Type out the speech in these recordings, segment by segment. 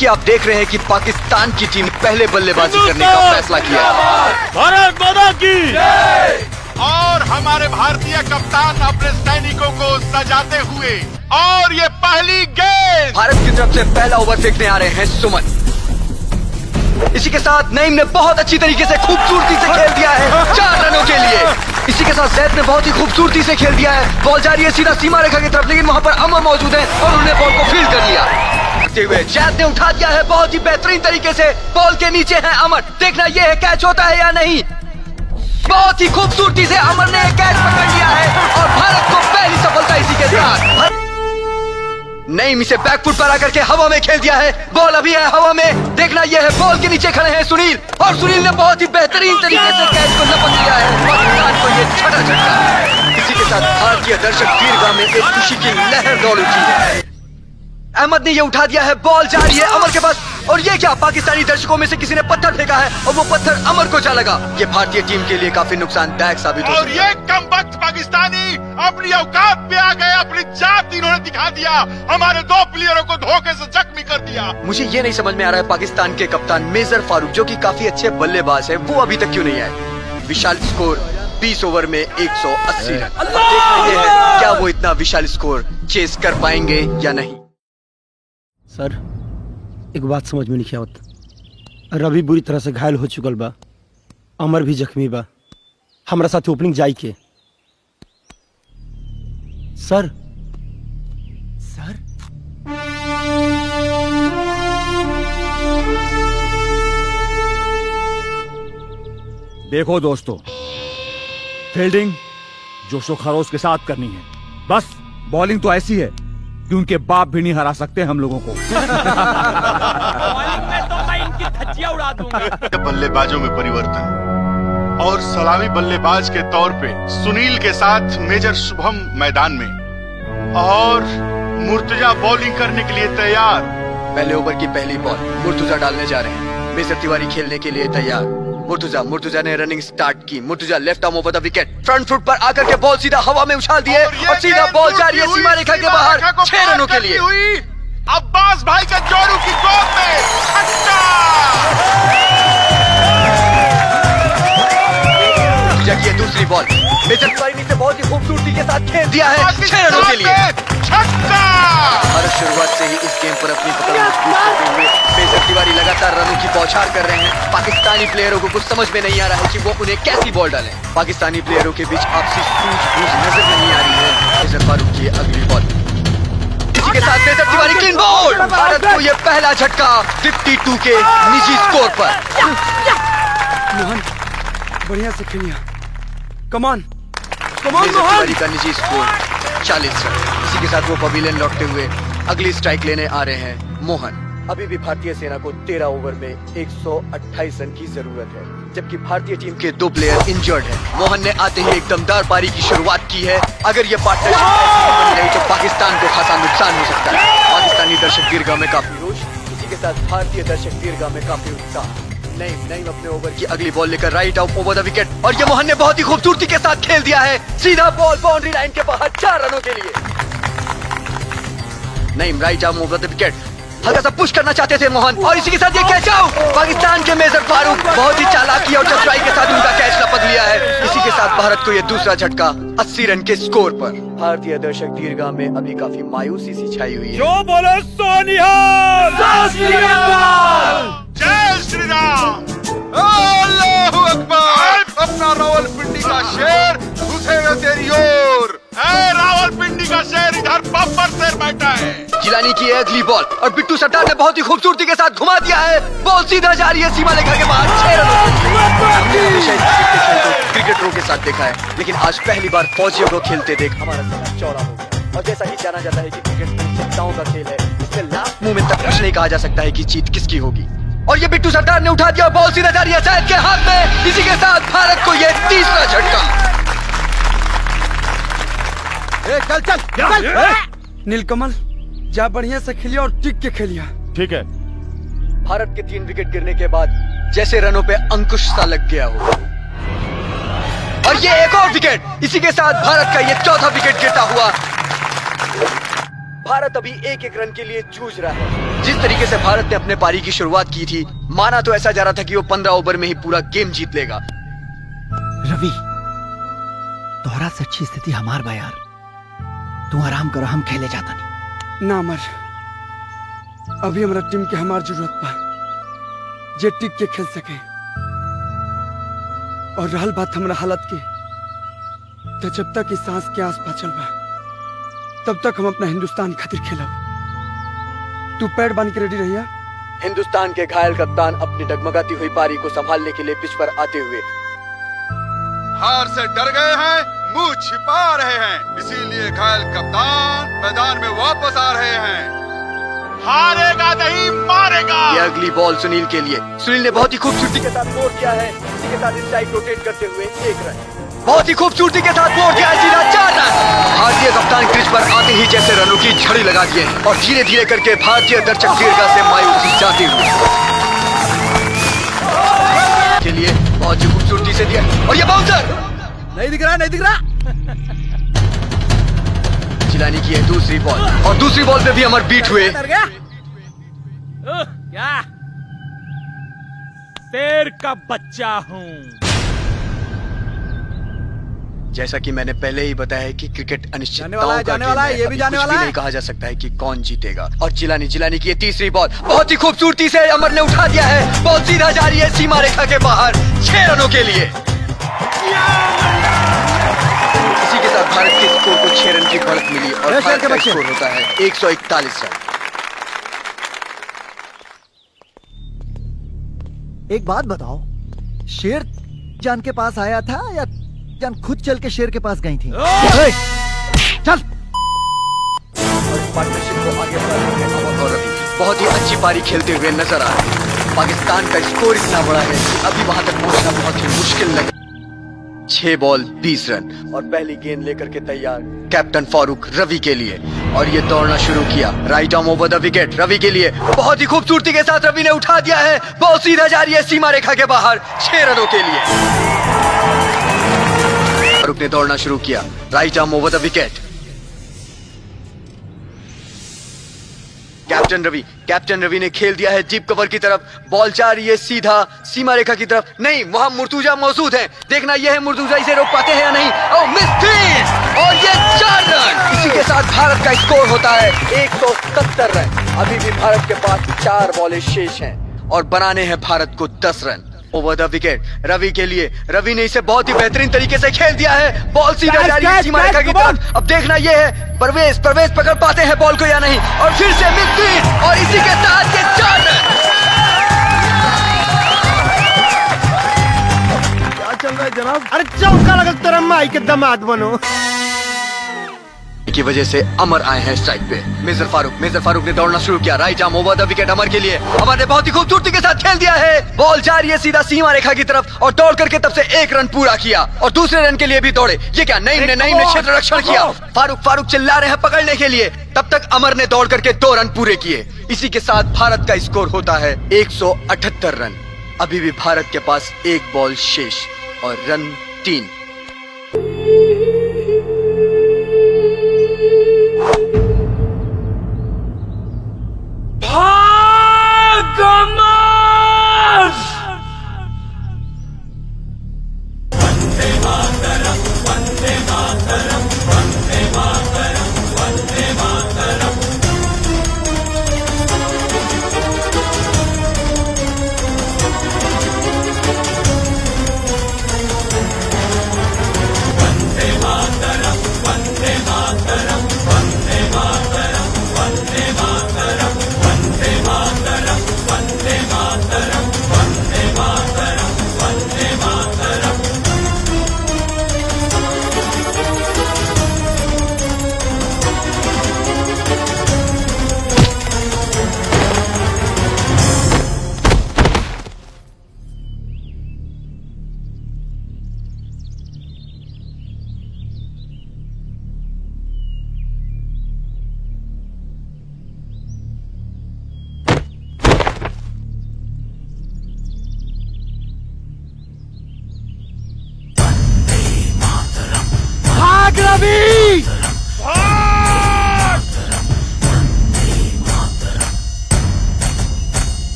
कि आप देख रहे हैं कि पाकिस्तान की टीम पहले बल्लेबाजी करने का फैसला किया है। भारत माता की और हमारे भारतीय कप्तान अपने सैनिकों को सजाते हुए, और ये पहली गेंद भारत की तरफ से पहला ओवर फेंकने आ रहे हैं सुमन। इसी के साथ नईम ने बहुत अच्छी तरीके से खूबसूरती से खेल दिया है 4 रनों के लिए। इसी के साथ जैद ने बहुत ही खूबसूरती से खेल दिया है। बॉल जा रही है सीधा सीमा रेखा की तरफ, लेकिन वहां पर अमर मौजूद है और उन्होंने बॉल को फील्ड कर लिया। जैद ने उठा दिया है बहुत ही बेहतरीन तरीके से। बॉल के नीचे है अमर, देखना यह है कैच होता है या नहीं। बहुत ही खूबसूरती से अमर ने कैच पकड़ लिया है और भारत को पहली सफलता इसी के साथ। नईम इसे बैकफुट पर आकर के हवा में खेल दिया है। बॉल अभी है हवा में, देखना यह है बॉल के नीचे खड़े हैं सुनील, और सुनील ने बहुत ही बेहतरीन तरीके से कैच को लपक लिया है। पाकिस्तान को यह छठा झटका। इसी के साथ भारतीय दर्शक दीर्घा में एक खुशी की लहर दौड़ उठी है। अहमद ने ये उठा दिया है, बॉल जा रही है अमर के पास, और ये क्या, पाकिस्तानी दर्शकों में से किसी ने पत्थर फेंका है और वो पत्थर अमर को जा लगा। ये भारतीय टीम के लिए काफी नुकसानदायक साबित हो और सकता ये कमबख्त पाकिस्तानी अपनी औकात पे आ गए, अपनी जात इन्होंने दिखा दिया, हमारे 2 प्लेयरों को धोखे से जख्मी कर दिया। मुझे ये नहीं समझ में आ रहा है पाकिस्तान के कप्तान मेजर फारूक, जो कि काफी अच्छे बल्लेबाज है, वो अभी तक क्यों नहीं आए। विशाल स्कोर 20 ओवर में 180 रन। अब देखना ये है क्या वो इतना विशाल स्कोर चेस कर पाएंगे या नहीं। सर एक बात समझ में नहीं आवत, रवि बुरी तरह से घायल हो चुकल बा, अमर भी जख्मी बा, हमरा साथ ओपनिंग जाई के। सर सर देखो दोस्तों, फील्डिंग जोशो खरोश के साथ करनी है। बस बॉलिंग तो ऐसी है कि उनके बाप भी नहीं हरा सकते हम लोगों को। बॉलिंग में तो मैं इनकी धज्जियां उड़ा दूंगा। बल्लेबाजों में परिवर्तन, और सलामी बल्लेबाज के तौर पे सुनील के साथ मेजर शुभम मैदान में, और मुर्तजा बॉलिंग करने के लिए तैयार। पहले ओवर की पहली बॉल मुर्तजा डालने जा रहे हैं। मेजर तिवारी खेलने के लिए तैयार। मुर्तजा ने रनिंग स्टार्ट की। Murtaza left arm over the wicket, front foot पर आकर के बॉल सीधा हवा में उछाल दिए और सीधा बॉल जा रही है सीमा रेखा के बाहर 6 रनों के लिए। अब्बास भाई का जोरू की गोद में छक्का। मुर्तजा की दूसरी बॉल मेजर तिवारी ने इसे बहुत ही खूबसूरती के साथ खेल दिया है 6 रनों के लिए। छक्का। भारत शुरुआत से ही इस गेम पर अपनी पकड़ मजबूत करते हुए मेजर तिवारी लगातार रनों की बौछार कर रहे हैं। पाकिस्तानी प्लेयरों को कुछ समझ में नहीं आ रहा है कि वो उन्हें कैसी बॉल डालें। पाकिस्तानी प्लेयरों के बीच आपसी सूझबूझ नजर नहीं आ रही है। मेजर फारूक की अगली बॉल, इसी के साथ major Tiwari clean ball. Bharat को ये पहला झटका 52 के निजी स्कोर पर। मोहन बढ़िया से खेलिया, कमान मेजर तिवारी का निजी स्कोर 40 रन। इसी के साथ वो पवेलियन लौटते हुए अगली स्ट्राइक लेने आ रहे हैं मोहन। अभी भी भारतीय सेना को 13 ओवर में 128 रन की जरूरत है, जबकि भारतीय टीम के 2 प्लेयर इंजर्ड हैं। मोहन ने आते ही एक दमदार पारी की शुरुआत की है। अगर ये पार्टनरशिप बनी रही तो पाकिस्तान को खासा नुकसान हो सकता है। पाकिस्तानी दर्शक दीर्घा में काफी रोष, इसी के साथ भारतीय दर्शक दीर्घा में काफी उत्साह। नईम अपने ओवर की अगली बॉल लेकर right out over the wicket, और ये मोहन ने बहुत ही खूबसूरती के साथ खेल दिया है। सीधा बॉल बाउंड्री लाइन के बाहर 4 रनों के लिए। Naeem right arm over the wicket, हल्का सा पुश करना चाहते थे मोहन, और इसी के साथ ये कैच आउट। पाकिस्तान के मेजर फारूक बहुत ही चालाकी और चतुराई के साथ उनका कैच लपक लिया है। इसी के साथ भारत को यह दूसरा झटका 80 रन के स्कोर पर। भारतीय दर्शक दीर्घा में अभी काफी मायूसी सी छाई हुई है। जो बोले सोनिहाल। जय श्री राम। अल्लाहू अकबर। अपना रावलपिंडी का शेर घुसे हुए तेरी ओर। रावलपिंडी का शेर इधर बब्बर शेर बैठा है। जिलानी की अगली बॉल, और बिट्टू सरदार ने बहुत ही खूबसूरती के साथ घुमा दिया है। बॉल सीधा जा रही है सीमा रेखा के बाहर 6 रनों के लिए। हमने हमेशा इस क्रिकेट खेल को क्रिकेटरों के साथ देखा है, लेकिन आज पहली बार फौजियों को खेलते देख हमारा सपना चौड़ा हो गया। और जैसा कि जाना जाता है कि क्रिकेट अनिश्चितताओं का खेल है, इसमें लास्ट मोमेंट तक कुछ नहीं कहा जा सकता है कि जीत किसकी होगी। और ये बिट्टू सरदार ने उठा दिया, बॉल सीधा जा रही है सैयद के हाथ में। इसी के साथ भारत को ये तीसरा झटका। चल नीलकमल जा बढ़िया से खेलिया और टिक के खेलिया। ठीक है। भारत के 3 विकेट गिरने के बाद जैसे रनों पे अंकुश सा लग गया हो, और ये एक और विकेट। इसी के साथ भारत का ये चौथा विकेट गिरता हुआ। भारत अभी 1-1 रन के लिए जूझ रहा है। जिस तरीके से भारत ने अपने पारी की शुरुआत की थी, माना तो ऐसा जा रहा था कि वो 15 ओवर में ही पूरा गेम जीत लेगा। रवि, तोहरा से अच्छी स्थिति हमार बा यार। तू आराम करो, हम खेले जाता नहीं। ना अमर, अभी हमारा टीम के हमार जरूरत बा जे टिक के खेल सके। और रहल बात हमारा हालत के, तो जब तक इस सांस के आस बचल बा तब तक हम अपना हिंदुस्तान खातिर खेलब। तू पैर बांध के रेडी रहिया। हिंदुस्तान के घायल कप्तान अपनी डगमगाती हुई पारी को संभालने के लिए पिच पर आते हुए हार से डर गए हैं, मुंह छिपा रहे हैं, इसीलिए घायल कप्तान मैदान में वापस आ रहे हैं। हारेगा नहीं, मारेगा। ये अगली बॉल सुनील के लिए। सुनील ने बहुत ही खूबसूरती के साथ बोर्ड किया है। इसी के साथ स्ट्राइक रोटेट करते हुए 1 रन। बहुत ही खूबसूरती के साथ बोर्ड किया है, सीधा 4 रन। भारतीय कप्तान क्रीज पर आते ही जैसे रनों की झड़ी लगा दिए और धीरे धीरे करके भारतीय दर्शक दीर्घा से मायूसी जाते हुए के लिए बहुत ही खूबसूरती से दिया। और ये बाउंसर नहीं दिख रहा, नहीं दिख रहा। जिलानी की है दूसरी बॉल और दूसरी बॉल पे भी अमर बीट हुए। क्या शेर का बच्चा हूँ। जैसा कि मैंने पहले ही बताया है कि क्रिकेट अनिश्चितताओं जाने वाला है, का जाने खेल वाला है, है। ये अभी भी जाने कुछ वाला भी है। नहीं कहा जा सकता है कि कौन जीतेगा। और जिलानी की ये तीसरी बॉल बहुत ही खूबसूरती से अमर ने उठा दिया है। बॉल सीधा जा रही है सीमा रेखा के बाहर 6 रनों के लिए। इसी के साथ भारत के स्कोर को 6 रन की बढ़त मिली और भारत का स्कोर होता है 141 रन। एक बात बताओ, शेर जान के पास आया था या जान खुद चल के शेर के पास गई थी? चल। और इस पार्टनरशिप को आगे बढ़ाते हुए अमर और रवि बहुत ही अच्छी पारी खेलते हुए नजर आ रहे हैं। पाकिस्तान का स्कोर इतना बड़ा है कि अभी वहां तक पहुंचना बहुत ही मुश्किल लगे। 6 बॉल 20 रन और पहली गेंद लेकर के तैयार कैप्टन फारूक रवि के लिए। और ये दौड़ना शुरू किया, right arm over the wicket Ravi के लिए। बहुत ही खूबसूरती के साथ रवि ने उठा दिया है। बॉल सीधा जा रही है सीमा रेखा के बाहर 6 रनों के लिए। फारूक ने दौड़ना शुरू किया, right arm over the wicket. Captain Ravi ने खेल दिया है डीप कवर की तरफ। बॉल जा रही है सीधा सीमा रेखा की तरफ। नहीं, वहां मुर्तुजा मौजूद है। देखना यह है मुर्तुजा इसे रोक पाते हैं या नहीं। ओह, मिस फील्ड और ये 4 रन। इसी के साथ भारत का स्कोर होता है 170 रन। अभी भी भारत के पास 4 बॉलें शेष हैं और बनाने हैं भारत को 10 run. Over the wicket Ravi के लिए। रवि ने इसे बहुत ही बेहतरीन तरीके से खेल दिया है। बॉल सीधा जा रही है सीमा रेखा की तरफ। अब देखना यह है परवेज पकड़ पाते हैं बॉल को या नहीं। और फिर से मिस फील्ड और इसी के साथ ये 4 रन। क्या चल रहा है जनाब? अरे चौका लगा तेरा माई के दामाद बनो। की वजह से अमर आए हैं स्ट्राइक पे। मेजर फारूक ने दौड़ना शुरू किया, right arm over the wicket Amar के लिए। अमर ने बहुत ही खूबसूरती के साथ खेल दिया है। बॉल जा रही है सीधा सीमा रेखा की तरफ और दौड़ करके तब से 1 रन पूरा किया और दूसरे रन के लिए भी दौड़े। ये क्या नईम ने क्षेत्र रक्षण किया। फारूक चिल्ला रहे हैं पकड़ने के लिए। तब तक अमर ने दौड़ करके 2 रन पूरे किए। इसी के साथ भारत का स्कोर होता है 178 रन। अभी भी भारत के पास 1 बॉल शेष और रन 3।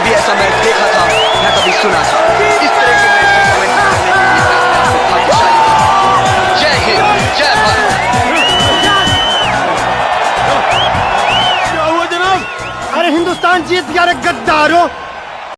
कभी ऐसा मैच देखा था ना कभी सुना था। इस तरह के मैच को कमेंट करने के लिए मैं आपको भाग्यशाली। जय हिंद, जय भारत। क्या हुआ जनाब? अरे हिंदुस्तान जीत गया रे गद्दारों।